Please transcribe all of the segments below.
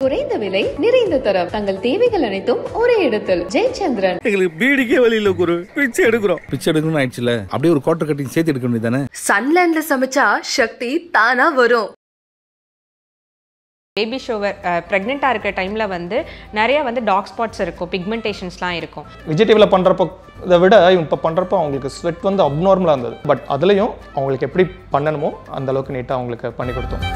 குறைந்த விலை நிறைந்த தரம் தங்கள் தேவைகள் அனைத்தும் ஒரே இடத்தில் ஜெயச்சந்திரன். எங்களுக்கு பீடிக்கே வழியில ஒரு பிச்சை எடுக்கணும் ஆயிடுச்சுல, அப்படியே ஒரு குவார்டர் கட்டிங் சேர்த்து எடுக்க வேண்டியதானே. சன்லேண்ட்ல சமைச்சா சக்தி தானா வரும். பேபி ஷோவர் ப்ரெக்னெண்ட்டாக இருக்கிற டைமில் வந்து நிறைய வந்து டார்க் ஸ்பாட்ஸ் இருக்கும், பிக்மெண்டேஷன்ஸ்லாம் இருக்கும். விஜய் டிவியில் பண்ணுறப்போ இதை விட இப்போ பண்ணுறப்போ அவங்களுக்கு ஸ்வெட் வந்து அப்நார்மலாக இருந்தது. பட் அதுலேயும் அவங்களுக்கு எப்படி பண்ணணுமோ அந்த அளவுக்கு நீட்டாக அவங்களுக்கு பண்ணி கொடுத்தோம்.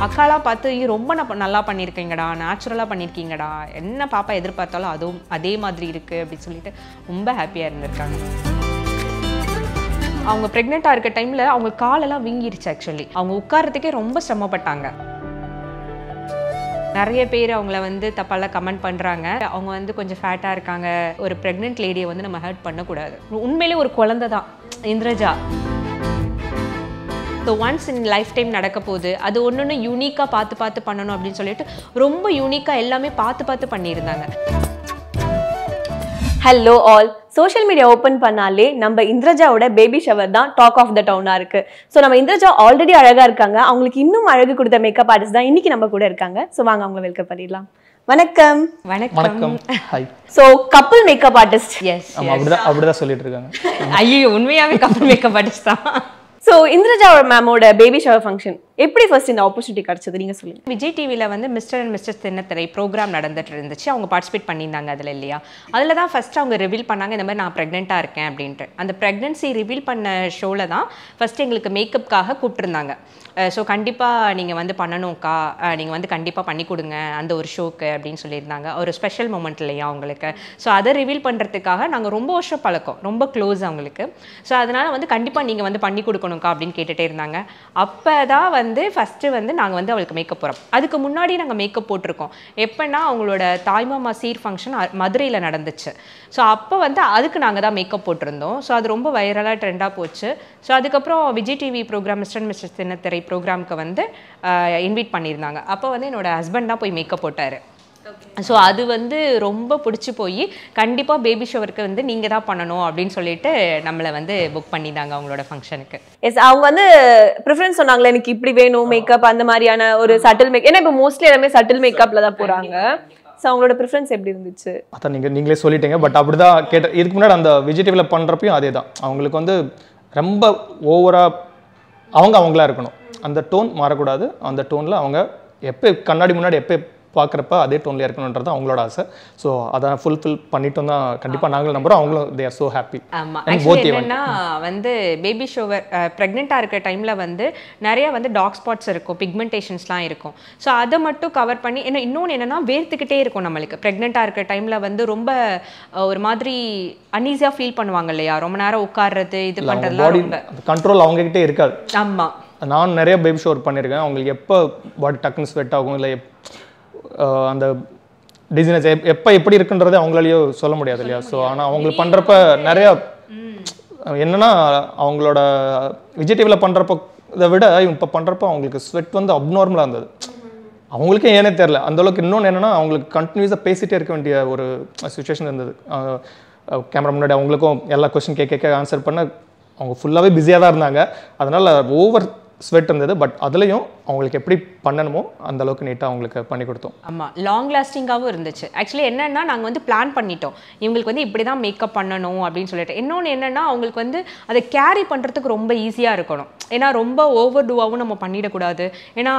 அக்காலாம் பார்த்து ரொம்ப நல்லா பண்ணியிருக்கீங்கடா, நேச்சுரலாக பண்ணியிருக்கீங்கடா, என்ன பாப்பா எதிர்பார்த்தாலும் அதுவும் அதே மாதிரி இருக்குது அப்படின்னு சொல்லிட்டு ரொம்ப ஹாப்பியாக இருந்திருக்காங்க. அவங்க ப்ரெக்னெண்ட்டாக இருக்க டைமில் அவங்க காலெல்லாம் வீங்கிருச்சு. ஆக்சுவலி அவங்க உட்காரத்துக்கே ரொம்ப சிரமப்பட்டாங்க. நிறைய பேர் அவங்கள வந்து தப்பாலாம் கமெண்ட் பண்ணுறாங்க. அவங்க வந்து கொஞ்சம் ஃபேட்டாக இருக்காங்க, ஒரு ப்ரெக்னென்ட் லேடியை வந்து நம்ம ஹர்ட் பண்ணக்கூடாது. உண்மையிலே ஒரு குழந்தை தான் Indraja. So once in life time நடக்க போகுது, அது ஒன்று யூனிக்காக பார்த்து பண்ணணும் அப்படின்னு சொல்லிட்டு ரொம்ப யூனிக்காக எல்லாமே பார்த்து பண்ணியிருந்தாங்க. Hello all, social media open பண்ணாலே நம்ம இந்திரஜாவோட பேபி ஷவர் தான் டாக் ஆஃப் த டவுனாக இருக்கு. ஸோ நம்ம இந்திரஜா ஆல்ரெடி அழகாக இருக்காங்க, அவங்களுக்கு இன்னும் அழகு கொடுத்த மேக்கப் ஆர்டிஸ்ட் தான் இன்னைக்கு நம்ம கூட இருக்காங்க. ஸோ வாங்க அவங்களை வெல்கம் பண்ணிடலாம். வணக்கம். வணக்கம். Hi. So couple makeup artist. Yes, அப்படிதான் சொல்லிட்டு இருக்காங்க. ஐயோ, உண்மையாகவே கப்பிள் மேக்கப் ஆர்டிஸ்ட் தான். ஸோ இந்திரஜா மேமோட பேபி ஷவர் ஃபங்க்ஷன் எப்படி ஃபர்ஸ்ட் இந்த ஆப்பர்ச்சுனிட்டி கிடைச்சது நீங்க சொல்லுங்க. விஜய் டிவியில் வந்து மிஸ்டர் அண்ட் மிஸ்டர்ஸ் தினத்திரை ப்ரோக்ராம் நடந்துட்டு இருந்துச்சு. அவங்க பார்ட்டிசிபேட் பண்ணியிருந்தாங்க அதில் இல்லையா. அதில் தான் ஃபஸ்ட்டு அவங்க ரிவீல் பண்ணாங்க இந்த மாதிரி நான் ப்ரெக்னெண்ட்டாக இருக்கேன் அப்படின்ட்டு. அந்த ப்ரெக்னென்சி ரிவீல் பண்ண ஷோவில் தான் ஃபஸ்ட்டு எங்களுக்கு மேக்கப்புக்காக கூப்பிட்டுருந்தாங்க. ஸோ கண்டிப்பாக நீங்கள் வந்து பண்ணணும்க்கா, நீங்கள் வந்து கண்டிப்பாக பண்ணி கொடுங்க அந்த ஒரு ஷோக்கு அப்படின்னு சொல்லியிருந்தாங்க. ஒரு ஸ்பெஷல் மூமெண்ட் இல்லையா அவங்களுக்கு. ஸோ அதை ரிவீல் பண்ணுறதுக்காக நாங்கள் ரொம்ப வருஷம் பழக்கம், ரொம்ப க்ளோஸ் அவங்களுக்கு. ஸோ அதனால் வந்து கண்டிப்பாக நீங்கள் வந்து பண்ணி கொடுக்கணும்க்கா அப்படின்னு கேட்டுகிட்டே இருந்தாங்க. அப்போ தான் வந்து ஃபஸ்ட்டு வந்து நாங்கள் வந்து அவளுக்கு மேக்கப் போகிறோம். அதுக்கு முன்னாடி நாங்கள் மேக்கப் போட்டிருக்கோம். எப்போனா அவங்களோட தாய்மாமா சீர் ஃபங்க்ஷன் மதுரையில் நடந்துச்சு. ஸோ அப்போ வந்து அதுக்கு நாங்கள் தான் மேக்கப் போட்டிருந்தோம். ஸோ அது ரொம்ப வைரலாக ட்ரெண்டாக போச்சு. ஸோ அதுக்கப்புறம் Vijay TV program mister and மிஸ்டர்ஸ் தினத்திரை ப்ரோக்ராமுக்கு வந்து இன்வைட் பண்ணியிருந்தாங்க. அப்போ வந்து என்னோட ஹஸ்பண்ட் தான் போய் மேக்கப் போட்டார். ஸோ அது வந்து ரொம்ப பிடிச்சி போய் கண்டிப்பாக பேபி ஷோவருக்கு வந்து நீங்கள் தான் பண்ணணும் அப்படின்னு சொல்லிட்டு நம்மளை வந்து புக் பண்ணியிருந்தாங்க அவங்களோட ஃபங்க்ஷனுக்கு. எஸ், அவங்க வந்து ப்ரிஃபரன்ஸ் சொன்னாங்களே எனக்கு இப்படி வேணும் மேக்கப் அந்த மாதிரியான ஒரு சட்டில் மேக்கப். ஏன்னா இப்போ மோஸ்ட்லி எல்லாமே சட்டில் மேக்கப்பில் தான் போகிறாங்க. ஸோ அவங்களோட ப்ரிஃபரன்ஸ் எப்படி இருந்துச்சு? அதான் நீங்களே சொல்லிட்டீங்க. பட் அப்படி தான் கேட்ட. இதுக்கு முன்னாடி அந்த விஜய் டிவியில் பண்ணுறப்பையும் அதே தான். அவங்களுக்கு வந்து ரொம்ப ஓவராக அவங்களா இருக்கணும், அந்த டோன் மாறக்கூடாது. அந்த டோனில் அவங்க எப்போ கண்ணாடி முன்னாடி எப்போ பார்க்குறப்ப அதே டோன்லேயே இருக்கணுன்றது அவங்களோட ஆசை. ஸோ அதை ஃபுல்ஃபில் பண்ணிட்டோம் தான் கண்டிப்பாக நாங்களும் நம்புகிறோம். அவங்களும் தே ஆர் ஸோ ஹாப்பி. ஆமாம், ஆக்சுவலி என்னென்னா வந்து பேபி ஷோவர் ப்ரெக்னெண்ட்டாக இருக்கிற டைமில் வந்து நிறைய வந்து டார்க் ஸ்பாட்ஸ் இருக்கும், பிக்மெண்டேஷன்ஸ்லாம் இருக்கும். ஸோ அதை மட்டும் கவர் பண்ணி இன்னொன்று என்னென்னா வேர்த்துக்கிட்டே இருக்கும் நம்மளுக்கு. ப்ரெக்னெண்ட்டாக இருக்கிற டைமில் வந்து ரொம்ப ஒரு மாதிரி அன்ஈஸியாக ஃபீல் பண்ணுவாங்க இல்லையா, ரொம்ப நேரம் உட்கார்றது இது பண்ணுறதுலாம் ரொம்ப கண்ட்ரோல் அவங்ககிட்டே இருக்காது. ஆமாம், நான் நிறைய பேபி ஷோவர் பண்ணியிருக்கேன். அவங்களுக்கு எப்போ பாடி டக்குன்னு ஸ்வெட் ஆகும், இல்லை அந்த டிசைனஸ் எப்போ எப்படி இருக்குன்றதே அவங்களாலேயோ சொல்ல முடியாது இல்லையா. ஸோ ஆனால் அவங்களுக்கு பண்ணுறப்ப நிறையா என்னென்னா அவங்களோட விஜய் டிவியில் பண்ணுறப்போ இதை விட இப்போ பண்ணுறப்போ அவங்களுக்கு ஸ்வெட் வந்து அப்நார்மலாக இருந்தது. அவங்களுக்கே ஏனே தெரில அந்தளவுக்கு. இன்னொன்று என்னென்னா அவங்களுக்கு கண்டினியூஸாக பேசிகிட்டே இருக்க வேண்டிய ஒரு சுச்சுவேஷன் இருந்தது. கேமரா முன்னாடி அவங்களுக்கும் எல்லா கொஸ்டின் கேட்க ஆன்சர் பண்ண அவங்க ஃபுல்லாகவே பிஸியாக தான் இருந்தாங்க. அதனால் ஓவர் ஸ்வெட் இருந்தது. பட் அதுலேயும் அவங்களுக்கு எப்படி பண்ணணுமோ அந்த அளவுக்கு நீட்டாக அவங்களுக்கு பண்ணி கொடுத்தோம். ஆமாம், லாங் லாஸ்டிங்காகவும் இருந்துச்சு. ஆக்சுவலி என்னென்னா நாங்கள் வந்து பிளான் பண்ணிட்டோம் இவங்களுக்கு வந்து இப்படி தான் மேக்கப் பண்ணணும் அப்படின்னு சொல்லிட்டு. இன்னொன்று என்னென்னா அவங்களுக்கு வந்து அதை கேரி பண்ணுறதுக்கு ரொம்ப ஈஸியாக இருக்கணும். ஏன்னா ரொம்ப ஓவர் டூவாகவும் நம்ம பண்ணிடக்கூடாது. ஏன்னா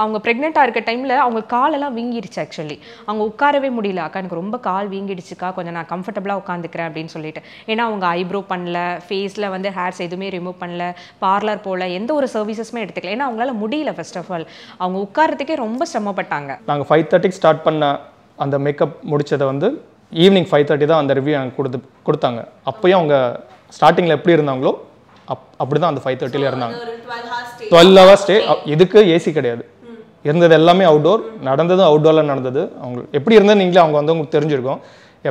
அவங்க ப்ரெக்னெண்ட்டாக இருக்க டைமில் அவங்க காலெல்லாம் வீங்கிடுச்சு. ஆக்சுவலி அவங்க உட்காரவே முடியல. அக்கா எனக்கு ரொம்ப கால் வீங்கிடுச்சுக்கா, கொஞ்சம் நான் கம்ஃபர்டபுளாக உட்காந்துக்கிறேன் அப்படின்னு சொல்லிட்டு. ஏன்னா அவங்க ஐப்ரோ பண்ணல, ஃபேஸில் வந்து ஹேர்ஸ் எதுவுமே ரிமூவ் பண்ணல, பார்லர் போல் எந்த ஒரு சர்வீசஸுமே எடுத்துக்கல. ஏன்னா அவங்களால முடியல. ஃபர்ஸ்ட் ஆஃப் ஆல் அவங்க உட்காரத்துக்கே ரொம்ப சிரமப்பட்டாங்க. நாங்கள் 5:30 ஸ்டார்ட் பண்ண அந்த மேக்கப் முடித்ததை வந்து ஈவினிங் 5:30 தான் அந்த ரிவ்யூ எனக்கு கொடுத்தாங்க. அப்போயும் அவங்க ஸ்டார்டிங்கில் எப்படி இருந்தாங்களோ அப்படி தான் அந்த 5:30 இருந்தாங்க. 12 hours ஸ்டே. இதுக்கு ஏசி கிடையாது, இருந்தது எல்லாமே அவுட்டோர். நடந்ததும் அவுட்டோரில் நடந்தது. அவங்க எப்படி இருந்தது நீங்களே அவங்க வந்து உங்களுக்கு தெரிஞ்சிருக்கும்.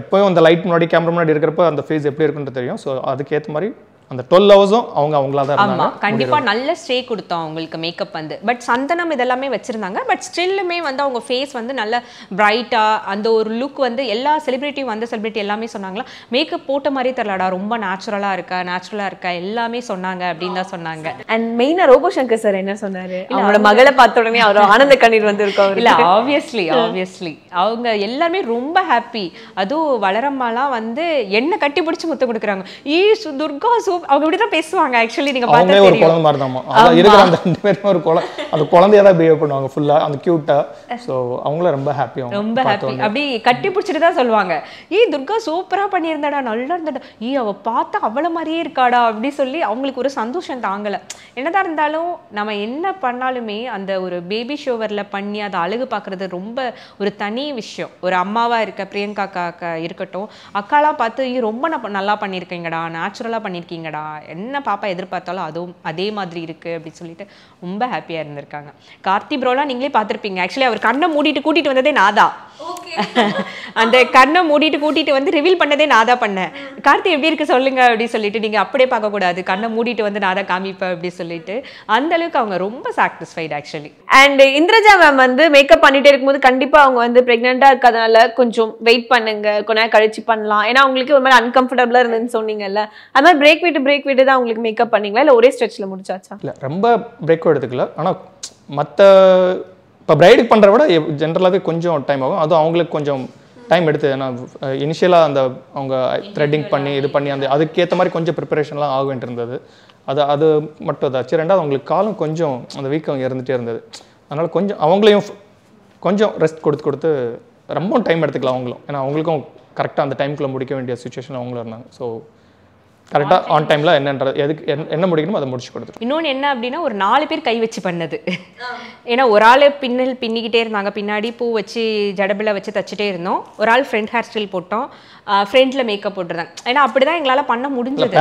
எப்போயும் அந்த லைட் முன்னாடி கேமரா முன்னாடி இருக்கிறப்ப அந்த ஃபேஸ் எப்படி இருக்குன்னு தெரியும். ஸோ அதுக்கேற்ற மாதிரி அந்த 12 ஹவர்ஸும் அவங்களா தான் ஆமா இருந்தாங்க. கண்டிப்பா நல்ல ஸ்டே கொடுத்தோம் அவங்களுக்கு மேக்கப் வந்து. பட் சந்தனம் இதெல்லாமே வச்சிருந்தாங்க. பட் ஸ்டில்லுமே வந்து அவங்க ஃபேஸ் வந்து நல்ல பிரைட்டா அந்த ஒரு லுக் வந்து எல்லா செலிபிரிட்டியும் வந்த செலிபிரிட்டி எல்லாமே சொன்னாங்களா மேக்கப் போட்ட மாதிரியே தெரியலடா, ரொம்ப நேச்சுரலா இருக்கா எல்லாமே சொன்னாங்க அப்படின்னு தான் சொன்னாங்க. அண்ட் மெயினா ரோபோ சங்கர் சார் என்ன சொன்னாரு? அவங்களோட மகளை பார்த்த உடனே அவர் ஆனந்த கண்ணீர் வந்திருக்கும். இல்ல ஆப்வியஸ்லி அவங்க எல்லாருமே ரொம்ப ஹாப்பி. அதுவும் வளரம்மாலாம் வந்து என்ன கட்டி பிடிச்சி முத்தம் கொடுக்குறாங்க. துர்கா அவங்க இப்படிதான் பேசுவாங்க. ஆக்சுவலி நீங்க பார்த்தா ஒரு குழந்தை மாதிரி தான் அத இருக்கிற அந்த ரெண்டு பேரும் ஒரு அந்த குழந்தையா தான் பிஹேவ் பண்ணுவாங்க ஃபுல்லா அந்த கியூட்டா. சோ அவங்கள ரொம்ப ஹாப்பி அப்படி கட்டி பிடிச்சிட்டு தான் சொல்லுவாங்க துர்கா சூப்பரா பண்ணியிருந்தாடா, நல்லா இருந்தாடா, அவ பார்த்தா அவள மாதிரியே இருக்காடா அப்படி சொல்லி அவங்களுக்கு ஒரு சந்தோஷம் தாங்கல. என்னதான் இருந்தாலும் நம்ம என்ன பண்ணாலுமே அந்த ஒரு பேபி ஷோவர்ல பண்ணி அதை அழகு பார்க்கறது ரொம்ப ஒரு தனி விஷயம். ஒரு அம்மாவா இருக்க பிரியங்கா அக்கா இருக்கட்டும், அக்காலாம் பார்த்து ரொம்ப நல்லா பண்ணியிருக்கீங்கடா, நேச்சுரலா பண்ணியிருக்கீங்கடா, என்ன பாப்பா எதிர்பார்த்தாலும் அதுவும் அதே மாதிரி இருக்கு அப்படின்னு சொல்லிட்டு ரொம்ப ஹாப்பியா இருந்திருக்காங்க. கார்த்தி ப்ரோலாம் நீங்களே பார்த்திருப்பீங்க. ஆக்சுவலி அவர் கண்ணை மூடிட்டு கூட்டிட்டு வந்ததே நாதான். அந்த கண்ணை மூடிட்டு கூட்டிட்டு வந்து ரிவீல் பண்ணதே நாதா பண்ணேன். கார்த்தி எப்படி இருக்கு சொல்லுங்க அப்படின்னு சொல்லிட்டு நீங்க அப்படியே பார்க்க கூடாது, கண்ணை மூடிட்டு வந்து நாதா காமிப்பேன் அப்படின்னு சொல்லிட்டு அந்த அளவுக்கு அவங்க ரொம்ப satisfied actually. And Indraja ma'am வந்து மேக்கப் பண்ணிட்டே இருக்கும்போது கண்டிப்பா அவங்க வந்து பிரெக்னெண்டா இருக்கிறதுனால கொஞ்சம் வெயிட் பண்ணுங்க, கொஞ்ச நேரம் கழிச்சு பண்ணலாம், ஏன்னா அவங்களுக்கு ஒரு மாதிரி அன்கம்ஃபர்டபுளா இருந்துன்னு சொன்னீங்கல்ல, அது மாதிரி பிரேக் விட்டு தான் அவங்களுக்கு மேக்கப் பண்ணீங்களா இல்ல ஒரே ஸ்ட்ரெச்ல முடிச்சாச்சா? இல்ல ரொம்ப பிரேக் எடுத்துக்கல. ஆனா மத்த இப்போ பிரைடுக்கு பண்ணுற விட ஜென்ரலாகவே கொஞ்சம் டைம் ஆகும். அதுவும் அவங்களுக்கு கொஞ்சம் டைம் எடுத்து. ஏன்னா இனிஷியலாக அந்த அவங்க த்ரெட்டிங் பண்ணி இது பண்ணி அந்த அதுக்கேற்ற மாதிரி கொஞ்சம் ப்ரிப்பரேஷன்லாம் ஆக வேண்டியிருந்தது. அது மட்டும் இதாச்சு. ரெண்டாவது அவங்களுக்கு காலம் கொஞ்சம் அந்த வீக்கம் இருந்துகிட்டே இருந்தது. அதனால் கொஞ்சம் அவங்களையும் கொஞ்சம் ரெஸ்ட் கொடுத்து ரொம்ப டைம் எடுத்துக்கலாம் அவங்களும். ஏன்னா அவங்களுக்கும் கரெக்டாக அந்த டைமுக்குள்ளே முடிக்க வேண்டிய சுச்சுவேஷன் அவங்களும் இருந்தாங்க. ஸோ கரெக்டாக ஆன் டைமில் என்ன முடிக்கணுமோ அதை முடிச்சு கொடுத்துருவோம். இன்னொன்று என்ன அப்படின்னா ஒரு 4 பேர் கை வச்சு பண்ணது. ஏன்னா ஒரு ஆள் பின்னிக்கிட்டே இருந்தாங்க, பின்னாடி பூ வச்சு ஜடபில் வச்சு தச்சுட்டே இருந்தோம். ஒரு ஆள் ஃப்ரண்ட் ஹேர் ஸ்டைல் போட்டோம், ஃப்ரண்ட்ல மேக்கப் போட்டுருந்தாங்க. ஏன்னா அப்படிதான் எங்களால் பண்ண முடிஞ்சது.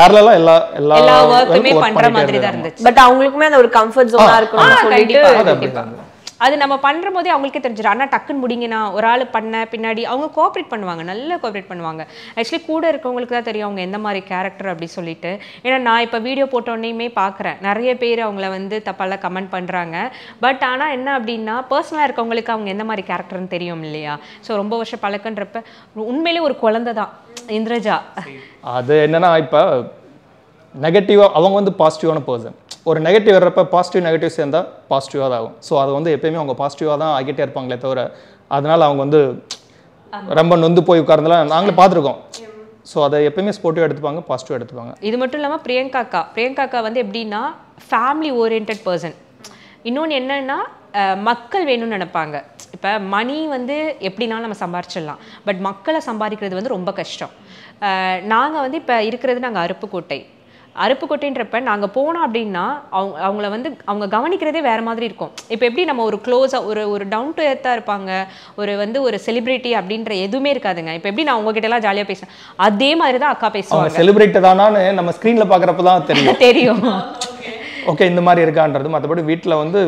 எல்லா ஒர்க்குமே பண்ற மாதிரி தான் இருந்துச்சு. பட் அவங்களுக்குமே அந்த ஒரு கம்ஃபர்ட் ஜோனா இருக்கும். அது நம்ம பண்ற போதே அவங்களுக்கே தெரிஞ்சிடும். ஆனால் டக்குன்னு முடிங்கன்னா ஒரு ஆள் பண்ண பின்னாடி அவங்க கோஆப்ரேட் பண்ணுவாங்க, நல்லா கோஆப்ரேட் பண்ணுவாங்க. ஆக்சுவலி கூட இருக்கவங்களுக்கு தான் தெரியும் அவங்க எந்த மாதிரி கேரக்டர் அப்படி சொல்லிட்டு. ஏன்னா நான் இப்போ வீடியோ போட்டோன்னே பார்க்குறேன் நிறைய பேர் அவங்கள வந்து தப்பாலாம் கமெண்ட் பண்ணுறாங்க. பட் ஆனால் என்ன அப்படின்னா பர்சனலாக இருக்கவங்களுக்கு அவங்க எந்த மாதிரி கேரக்டர்னு தெரியும் இல்லையா. ஸோ ரொம்ப வருஷம் பழக்கன்றப்ப உண்மையிலே ஒரு குழந்தை தான் இந்திரஜா. அது என்னன்னா இப்போ நெகட்டிவாக அவங்க வந்து பாசிட்டிவான பர்சன். ஒரு நெகட்டிவ் வர்றப்ப பாசிட்டிவ் நெகட்டிவ் சேர்ந்தால் பாசிட்டிவாக தான் ஆகும். ஸோ அது வந்து எப்பயுமே அவங்க பாசிட்டிவாக தான் ஆகிட்டே இருப்பாங்களே தவிர அதனால் அவங்க வந்து ரொம்ப நொந்து போய் உட்கார்ந்தெல்லாம் நாங்களே பார்த்துருக்கோம். ஸோ அதை எப்பயுமே ஸ்போர்ட்டிவாக எடுத்துப்பாங்க, பாசிட்டிவாக எடுத்துப்பாங்க. இது மட்டும் இல்லாமல் பிரியங்கா அக்கா வந்து எப்படின்னா ஃபேமிலி ஓரியன்ட் பர்சன். இன்னொன்று என்னன்னா மக்கள் வேணும்னு நினைப்பாங்க. இப்போ மணி வந்து எப்படினாலும் நம்ம சம்பாரிச்சிடலாம், பட் மக்களை சம்பாதிக்கிறது வந்து ரொம்ப கஷ்டம். நாங்கள் வந்து இப்போ இருக்கிறது நாங்கள் அருப்புக்கோட்டைன்றப்ப நாங்கள் போனோம் அப்படின்னா அவங்கள வந்து அவங்க கவனிக்கிறதே வேறு மாதிரி இருக்கும். இப்போ எப்படி நம்ம ஒரு க்ளோஸாக ஒரு டவுன் டு எர்த்தாக இருப்பாங்க, ஒரு செலிபிரிட்டி அப்படின்ற எதுவுமே இருக்காதுங்க. இப்போ எப்படி நான் உங்ககிட்டலாம் ஜாலியாக பேசுகிறேன் அதே மாதிரி தான் அக்கா பேசுவாங்க. செலிபிரிட்டி தானான்னு நம்ம ஸ்க்ரீனில் பார்க்குறப்ப தான் தெரியும். ஓகே இந்த மாதிரி இருக்கான்றது. மற்றபடி வீட்டில் வந்து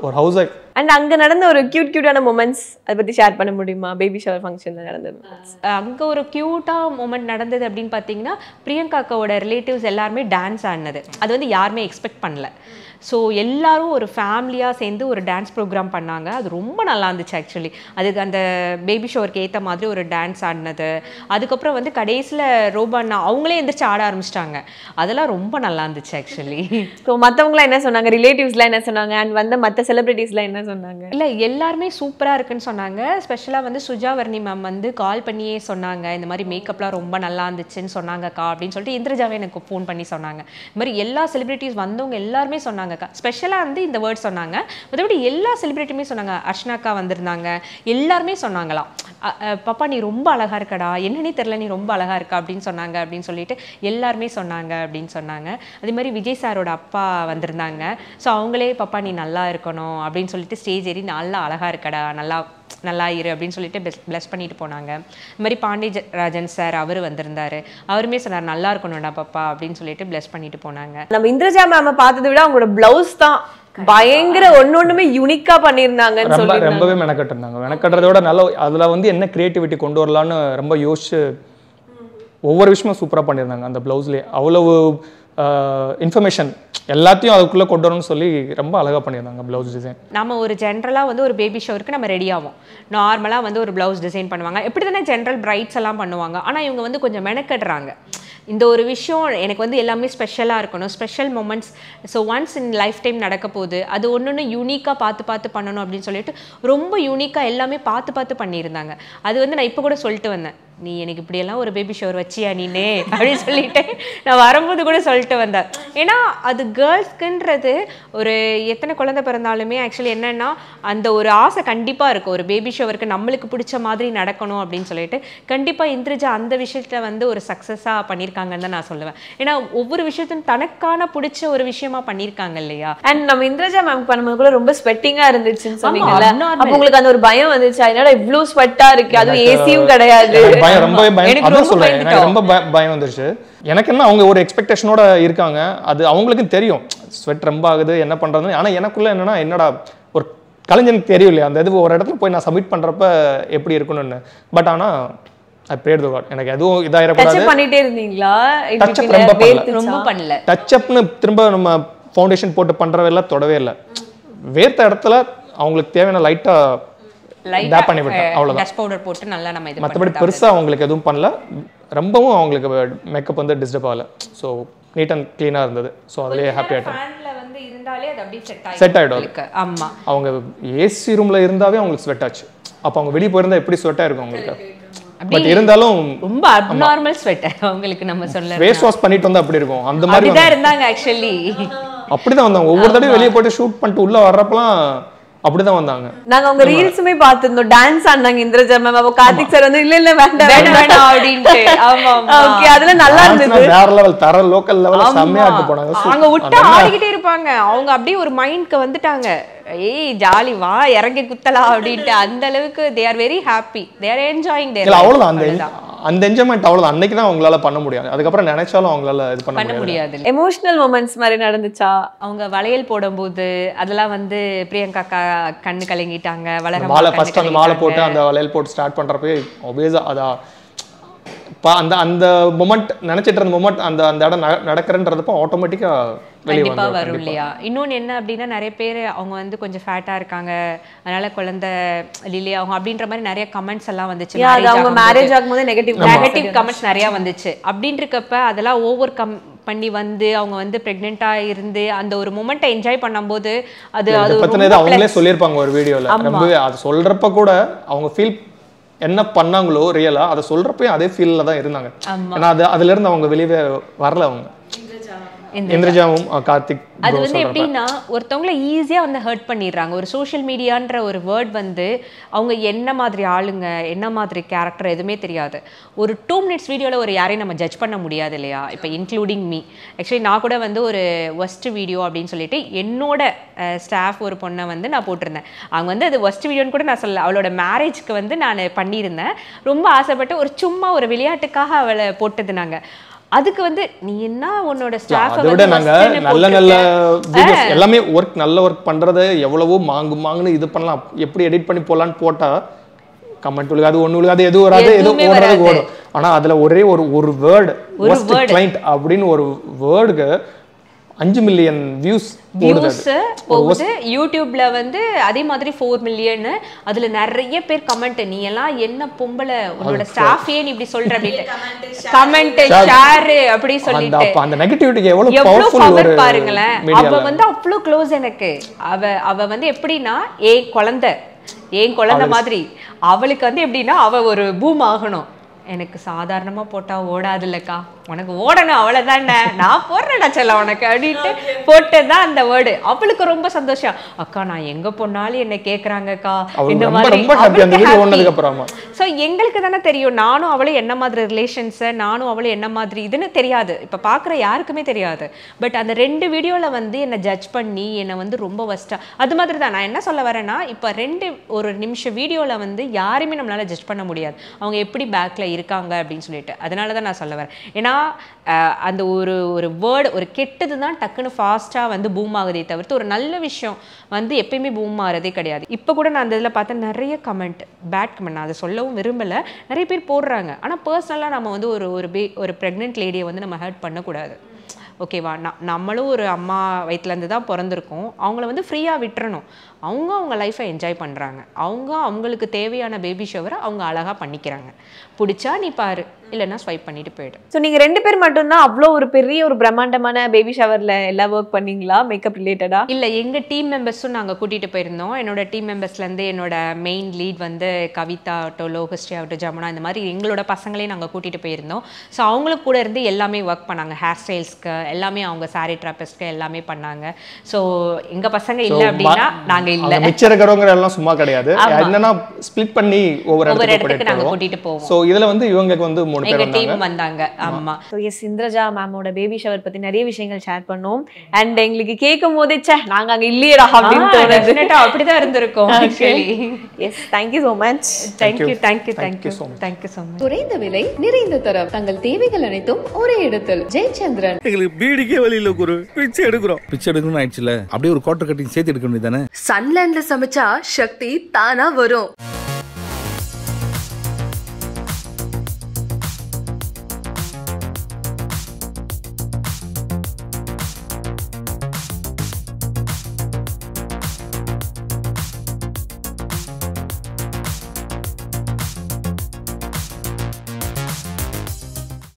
ஒரு ஹவுஸ் ஒய்ஃப். அண்ட் அங்க நடந்த ஒரு கியூட்டான மொமெண்ட்ஸ் அதை பத்தி ஷேர் பண்ண முடியுமா? பேபி ஷவர் ஃபங்க்ஷன்ல நடந்தது. அங்க ஒரு கியூட்டா மொமெண்ட் நடந்தது அப்படின்னு பார்த்தீங்கன்னா பிரியங்கா அக்காவோட ரிலேட்டிவ்ஸ் எல்லாருமே டான்ஸ் ஆடினது. அது வந்து யாருமே எக்ஸ்பெக்ட் பண்ணல. ஸோ எல்லாரும் ஒரு ஃபேமிலியாக சேர்ந்து ஒரு டான்ஸ் ப்ரோக்ராம் பண்ணாங்க. அது ரொம்ப நல்லா இருந்துச்சு ஆக்சுவலி. அதுக்கு அந்த பேபி ஷோருக்கு ஏற்ற மாதிரி ஒரு டான்ஸ் ஆடினது. அதுக்கப்புறம் வந்து கடைசியில் ரோபாண்ணா அவங்களே எந்திரிச்சு ஆட ஆரம்பிச்சிட்டாங்க. அதெல்லாம் ரொம்ப நல்லா இருந்துச்சு ஆக்சுவலி. ஸோ மற்றவங்களாம் என்ன சொன்னாங்க, ரிலேட்டிவ்ஸ்லாம் என்ன சொன்னாங்க, அண்ட் வந்து மற்ற செலிபிரிட்டிஸ்லாம் என்ன சொன்னாங்க? இல்லை எல்லாருமே சூப்பராக இருக்குன்னு சொன்னாங்க. ஸ்பெஷலாக வந்து சுஜாவர்ணி மேம் வந்து கால் பண்ணியே சொன்னாங்க, இந்த மாதிரி மேக்கப்லாம் ரொம்ப நல்லா இருந்துச்சுன்னு சொன்னாங்கக்கா அப்படின்னு சொல்லிட்டு இந்திரஜாவே எனக்கு ஃபோன் பண்ணி சொன்னாங்க. இந்த மாதிரி எல்லா செலிபிரிட்டிஸ் வந்தவங்க எல்லாருமே சொன்னாங்க. ஸ்பெஷலாக வந்து இந்த வேர்ட் சொன்னாங்க. மற்றபடி எல்லா செலிபிரிட்டியுமே சொன்னாங்க. அர்ச்சனாக்கா வந்திருந்தாங்க, எல்லாருமே சொன்னாங்களாம் பாப்பா நீ ரொம்ப அழகா இருக்கடா, என்னன்னே தெரியல நீ ரொம்ப அழகா இருக்கா அப்படின்னு சொன்னாங்க அப்படின்னு சொல்லிட்டு எல்லாருமே சொன்னாங்க அப்படின்னு சொன்னாங்க. அதே மாதிரி விஜய் சாரோட அப்பா வந்திருந்தாங்க. ஸோ அவங்களே பாப்பா நீ நல்லா இருக்கணும் அப்படின்னு சொல்லிட்டு ஸ்டேஜ் ஏறி நல்லா அழகா இருக்கடா, நல்லா இரு அப்படின்னு சொல்லிட்டு பிளஸ் பண்ணிட்டு போனாங்க. இந்த மாதிரி பாண்டியராஜன் சார் அவர் வந்திருந்தாரு, அவருமே சொன்னார் நல்லா இருக்கணும்டா பாப்பா அப்படின்னு சொல்லிட்டு பிளஸ் பண்ணிட்டு போனாங்க. நம்ம இந்திரஜா மேம் பார்த்ததை விட அவங்களோட பிளவுஸ் தான் பயங்கர ஒன்னொன்னுமே யூனிக்கா பண்ணியிருந்தாங்கன்னு சொல்லி ரொம்பவே மெனக்கட்டிருந்தாங்க. மெனக்கட்டுறத விட நல்ல அதுல வந்து என்ன கிரியேட்டிவிட்டி கொண்டு வரலான்னு ரொம்ப யோசிச்சு ஒவ்வொரு விஷயமும் சூப்பராக பண்ணியிருந்தாங்க அந்த ப்ளவுஸ்லேயே. அவ்வளவு இன்ஃபர்மேஷன் எல்லாத்தையும் அதுக்குள்ளே கொண்டு வரணும்னு சொல்லி ரொம்ப அழகாக பண்ணியிருந்தாங்க ப்ளவுஸ் டிசைன். நம்ம ஒரு ஜென்ரலாக வந்து ஒரு பேபி ஷவருக்கு நம்ம ரெடி ஆகும். நார்மலாக வந்து ஒரு ப்ளவுஸ் டிசைன் பண்ணுவாங்க, எப்படி தானே ஜென்ரல் பிரைட்ஸ் எல்லாம் பண்ணுவாங்க. ஆனால் இவங்க வந்து கொஞ்சம் மெனக்கடுறாங்க. இந்த ஒரு விஷயம் எனக்கு வந்து எல்லாமே ஸ்பெஷலாக இருக்கணும், special moments. So once in life time நடக்க போகுது, அது ஒன்று யூனிக்காக பார்த்து பண்ணணும் அப்படின்னு சொல்லிட்டு ரொம்ப யூனிக்காக எல்லாமே பார்த்து பண்ணியிருந்தாங்க. அது வந்து நான் இப்போ கூட சொல்லிட்டு வந்தேன், நீ எனக்கு இப்படியெல்லாம் ஒரு பேபி ஷவர் வச்சியா நீனே அப்படின்னு சொல்லிட்டு நான் வரும்போது கூட சொல்லிட்டு வந்தேன். ஏன்னா அது கேர்ள்ஸ்க்குன்றது ஒரு எத்தனை குழந்தை பிறந்தாலுமே ஆக்சுவலி என்னென்னா அந்த ஒரு ஆசை கண்டிப்பாக இருக்கும், ஒரு பேபி ஷவருக்கு நம்மளுக்கு பிடிச்ச மாதிரி நடக்கணும் அப்படின்னு சொல்லிட்டு. கண்டிப்பாக இந்திரஜா அந்த விஷயத்தில் வந்து ஒரு சக்ஸஸாக பண்ணியிருக்காங்கன்னு தான் நான் சொல்லுவேன். ஏன்னா ஒவ்வொரு விஷயத்தையும் தனக்கான பிடிச்ச ஒரு விஷயமா பண்ணியிருக்காங்க இல்லையா. அண்ட் நம்ம இந்திரஜா மேம் பண்ணும்போது கூட ரொம்ப ஸ்வெட்டிங்கா இருந்துச்சுன்னு சொன்னீங்கல்ல, அப்போ உங்களுக்கு அந்த ஒரு பயம் வந்துச்சு, என்னடா இவ்ளோ ஸ்வெட்டா இருக்கு, அது ஏசியும் கிடையாது. ரொம்பவே பயம், அதான் சொல்றேன், எனக்கு ரொம்ப பயம் வந்துருச்சு. எனக்கு என்ன அவங்க ஒரு எக்ஸ்பெக்டேஷனோட இருக்காங்க, அது அவங்களுக்கும் தெரியும் ஸ்வெட் ரொம்ப ஆகுது என்ன பண்றதுன்னு. ஆனா எனக்குள்ள என்னடா ஒரு கலைஞனுக்கு தெரியும் இல்லையா அந்த இது ஒரு இடத்துல போய் நான் சப்மிட் பண்றப்ப எப்படி இருக்கணும்னு. பட் ஆனா ஐ பிரேயர் தி காட், எனக்கு எதுவும் இதாயிரக்கூடாது. டச் பண்ணிட்டே இருந்தீங்களா? டச் அப் ரொம்ப பண்ணல. டச் அப்னு திரும்ப நம்ம ஃபவுண்டேஷன் போட்டு பண்றதெல்லாம் தொடவே இல்லை. வேர்த்த இடத்துல அவங்களுக்கு தேவையான லைட்டா டேப் பண்ணி விட்டேன், அவ்வளவுதான். டஸ்ட் பவுடர் போட்டு நல்லா நம்ம இது மற்றபடி பெருசா அவங்களுக்கு எதுவும் பண்ணல. ரொம்பவும் அவங்களுக்கு மேக்கப் வந்து டிஸ்டர்ப் ஆகல. ஸோ நீட் அண்ட் கிளீனா இருந்தது. ஸோ அதுலயே ஹாப்பி ஆயிட்டேன். வந்து இருந்தாலே அது அப்படியே செட் ஆயிடும். ஆமா, அவங்க ஏசி ரூம்ல இருந்தாவே அவங்களுக்கு ஸ்வெட் ஆச்சு. அப்போ அவங்க வெளியே போயிருந்தா எப்படி ஸ்வெட்டா இருக்கும் அவங்களுக்கு. பட் இருந்தாலும் ரொம்ப அப்நார்மல் ஸ்வெட் அவங்களுக்கு நம்ம சொல்ல ஃபேஸ் வாஷ் பண்ணிட்டு வந்தா அப்படி இருக்கும். அந்த மாதிரி தான் இருந்தாங்க ஆக்சுவலி. அப்படிதான் வந்தாங்க. ஒவ்வொரு தடவையும் வெளியே போயிட்டு ஷூட் பண்ணிட்டு உள்ள வர்றப்பலாம் அப்படிதான் வந்தாங்க. நாங்க உங்க ரீல்ஸுமே பார்த்திருந்தோம், டான்ஸ் ஆடினாங்க இந்திரஜா மேம். அப்போ கார்த்திக் சார் வந்து இல்ல வேண்டாம் அப்படின்ட்டு. ஆமா ஓகே, அதெல்லாம் நல்லா இருந்தது. வேற லெவல், தர லோக்கல் லெவல்ல செம்மையா ஆடி போனாங்க. அவங்க விட்டு ஆடிக்கிட்டே இருப்பாங்க. அவங்க அப்படியே ஒரு மைண்ட்க்கு வந்துட்டாங்க, ஏய் ஜாலி வா இறங்கி குத்தலாம் அப்படின்ட்டு. அந்த அளவுக்கு they are very happy, they are enjoying there. அவ்வளவுதான், அந்த என்ஜாய்மெண்ட் அவ்வளவுதான். அன்னைக்கு தான் அவங்களால பண்ண முடியாது, அதுக்கப்புறம் நினைச்சாலும் அவங்களால இது பண்ண முடியாது. எமோஷனல் மொமெண்ட்ஸ் மாதிரி நடந்துச்சா? அவங்க வளையல் போடும்போது அதெல்லாம் வந்து பிரியங்கா கண்ணு கலங்கிட்டாங்க. மாலை ஃபர்ஸ்ட் அந்த மாலை போட்டு அந்த வளையல் போட்டு ஸ்டார்ட் பண்றப்பே ஒபேஸா அதான் அந்த அந்த மொமெண்ட் நினைச்சிட்டு இருந்த மொமெண்ட் அந்த அந்த இடம் நடக்கிறன்றப்போ ஆட்டோமேட்டிக்கா கண்டிப்பா வரும் இல்லையா. இன்னொன்று என்ன அப்படின்னா, நிறைய பேர் அவங்க வந்து கொஞ்சம் ஃபேட்டா இருக்காங்க, அதனால குழந்தை லிலி அவங்க அப்படின்ற மாதிரி நிறைய கமெண்ட்ஸ் எல்லாம் வந்துச்சு. அவங்க மேரேஜ் ஆகும்போது நெகட்டிவ் கமெண்ட்ஸ் நிறைய வந்துச்சு. அப்படின்றப்ப அதெல்லாம் ஓவர் கம் பண்ணி வந்து அவங்க வந்து பிரெக்னெண்டா இருந்து அந்த ஒரு மொமெண்ட்டை என்ஜாய் பண்ணும்போது அது பத்தினது அவங்களே சொல்லியிருப்பாங்க ஒரு வீடியோல. ரொம்பவே அது சொல்றப்ப கூட அவங்க ஃபீல் என்ன பண்ணாங்களோ ரியலா அதை சொல்றப்பயும் அதே ஃபீல்ல தான் இருந்தாங்க. ஏன்னா அதுல இருந்து அவங்க வெளியே வரல. அவங்க இந்திரஜாவும் கார்த்திக் அது வந்து எப்படின்னா ஒருத்தவங்களை ஈஸியா வந்து ஹர்ட் பண்ணிடுறாங்க. ஒரு சோஷியல் மீடியான்ற ஒரு வேர்ட் வந்து அவங்க என்ன மாதிரி ஆளுங்க, என்ன மாதிரி கேரக்டர் எதுவுமே தெரியாது. ஒரு 2 minutes வீடியோவில் ஒரு யாரையும் நம்ம ஜட்ஜ் பண்ண முடியாது இல்லையா. இப்போ இன்க்ளூடிங் மீ, ஆக்சுவலி நான் கூட வந்து ஒரு ஒஸ்ட் வீடியோ அப்படின்னு சொல்லிட்டு என்னோட ஸ்டாஃப் ஒரு பொண்ணை வந்து நான் போட்டிருந்தேன். அவங்க வந்து அது ஒஸ்ட் வீடியோன்னு கூட நான் சொல்லல, அவளோட மேரேஜ்க்கு வந்து நான் பண்ணியிருந்தேன். ரொம்ப ஆசைப்பட்டு ஒரு சும்மா ஒரு விளையாட்டுக்காக அவளை போட்டது. நாங்கள் அதுக்கு வந்து நீ என்ன உன்னோட ஸ்டாஃப் அதோட நாங்க நல்ல நல்ல வீடியோஸ் எல்லாமே நல்ல ஒர்க் பண்றது எவ்வளவோ மாங்குன்னு இது பண்ணலாம், எப்படி எடிட் பண்ணி போலான்னு போட்டா கமெண்ட் விழுகாது, ஒண்ணு விழுகாது, எதுவும் வராது, எதுவும் ஓடுறது ஓடும். ஆனா அதுல ஒரே ஒரு வேர்டு கிளைண்ட் அப்படின்னு ஒரு வேர்டுக்கு 5 மில்லியன் வியூஸ் போகுது யூடியூப்ல வந்து. அதே மாதிரி 4 மில்லியன். அதுல நிறைய பேர் கமெண்ட், நீ எல்லாம் என்ன பொம்பளை, உன்னோட ஸ்டாஃபே நீ இப்படி சொல்ற அப்படின்னு கமெண்ட் ஷேர் அப்படி சொல்லிட்டு அந்த நெகட்டிவிட்டிக்கு எவ்வளவு பவர்ஃபுல் பாருங்களேன். அவ வந்து அவ்வளவு க்ளோஸ் எனக்கு. அவ வந்து எப்படின்னா ஏன் குழந்தை மாதிரி. அவளுக்கு வந்து எப்படின்னா அவ ஒரு பூம் ஆகணும். எனக்கு சாதாரணமா போட்டா ஓடாது இல்லக்கா, உனக்கு ஓடணும் அவ்வளவுதானே, நான் போடுறேன்டா செல்ல உனக்கு அப்படின்ட்டு போட்டதுதான் அந்த வேர்டு. அவளுக்கு ரொம்ப சந்தோஷம். அக்கா நான் எங்க போனாலும் என்ன கேக்குறாங்கக்கா இந்த மாதிரி. சோ எங்களுக்கு தானே தெரியும், நானும் அவளும் என்ன மாதிரி ரிலேஷன்ஸ், நானும் அவளும் என்ன மாதிரி இதுன்னு தெரியாது, இப்ப பாக்குற யாருக்குமே தெரியாது. பட் அந்த 2 வீடியோல வந்து என்ன ஜட்ஜ் பண்ணி என்ன வந்து ரொம்ப வஸ்டா அது மாதிரி தான். நான் என்ன சொல்ல வரேன்னா, இப்ப 1 நிமிஷம் வீடியோல வந்து யாருமே நம்மளால ஜட்ஜ் பண்ண முடியாது அவங்க எப்படி பேக்ல இருக்காங்க அப்படின்னு சொல்லிட்டு. அதனாலதான் நான் சொல்ல வரேன். ஏன்னா ஏன்னா அந்த ஒரு ஒரு வேர்டு ஒரு கெட்டது தான் டக்குன்னு ஃபாஸ்ட்டாக வந்து பூம் ஆகுதே தவிர்த்து ஒரு நல்ல விஷயம் வந்து எப்பயுமே பூம் ஆகிறதே கிடையாது. இப்போ கூட நான் அந்த இதில் பார்த்தேன் நிறைய கமெண்ட், பேட் கமெண்ட், நான் அதை சொல்லவும் விரும்பலை, நிறைய பேர் போடுறாங்க. ஆனால் பர்சனலாக நம்ம வந்து ஒரு ப்ரெக்னென்ட் லேடியை வந்து நம்ம ஹர்ட் பண்ணக்கூடாது. ஓகேவா? நம்மளும் ஒரு அம்மா வயிற்றுலேருந்து தான் பிறந்திருக்கோம். அவங்கள வந்து ஃப்ரீயாக விட்டுறணும். அவங்க லைஃப்பை என்ஜாய் பண்ணுறாங்க. அவங்களுக்கு தேவையான பேபி ஷவரை அவங்க அழகாக பண்ணிக்கிறாங்க. பிடிச்சா நீ பாரு, இல்லைன்னா ஸ்வைப் பண்ணிட்டு போயிடு. ஸோ நீங்கள் 2 பேர் மட்டும்தான் அவ்வளோ ஒரு பெரிய ஒரு பிரம்மாண்டமான பேபி ஷவரில் எல்லாம் ஒர்க் பண்ணீங்களா மேக்கப் ரிலேட்டடா? இல்லை, எங்கள் டீம் மெம்பர்ஸும் நாங்கள் கூட்டிகிட்டு போயிருந்தோம். என்னோட டீம் மெம்பர்ஸ்லேருந்து என்னோட மெயின் லீட் வந்து கவிதா ஆகட்டும், லோகஸ்ரீ ஆகட்டும், ஜமுனா, இந்த மாதிரி எங்களோட பசங்களையும் நாங்கள் கூட்டிகிட்டு போயிருந்தோம். ஸோ அவங்களுக்கு கூட இருந்து எல்லாமே ஒர்க் பண்ணாங்க. ஹேர் ஸ்டைல்ஸ்க்கு எல்லாமே அவங்க சாரி ட்ராப்பர்ஸ்க்கு எல்லாமே பண்ணாங்க. ஸோ எங்கள் பசங்க இல்லை அப்படின்னா நாங்கள் இல்லை, மிச்சம் இருக்கிறவங்க எல்லாம் சும்மா கிடையாது. என்னன்னா ஸ்ப்ளிட் பண்ணி ஒவ்வொரு இடத்துக்கு நாங்கள் கூட்டிகிட்டு போவோம். ஸோ இதில் வந்து இவங்களுக்கு வந்து 3 பேர் வந்தாங்க. ஆமா. ஸோ எஸ், இந்திரஜா மேமோட பேபி ஷவர் பத்தி நிறைய விஷயங்கள் ஷேர் பண்ணோம். அண்ட் எங்களுக்கு கேட்கும் போதே நாங்க அங்க இல்லையடா அப்படின்னு தோணுது. அப்படிதான் இருந்திருக்கோம். Yes, thank you so much. Thank you so much. குறைந்த விலை நிறைந்த தரம், தங்கள் தேவைகள் அனைத்தும் ஒரே இடத்தில். ஜெயச்சந்திரன். எங்களுக்கு பீடிக்கே வழி இல்ல குரு, பிச்சை எடுக்கணும்னு ஆயிடுச்சுல, அப்படியே ஒரு குவார்டர் கட்டிங் சேர்த்து எடுக்க வேண்டியதானே. சன்லேண்ட்ல சமைச்சா சக்தி தானா வரும்.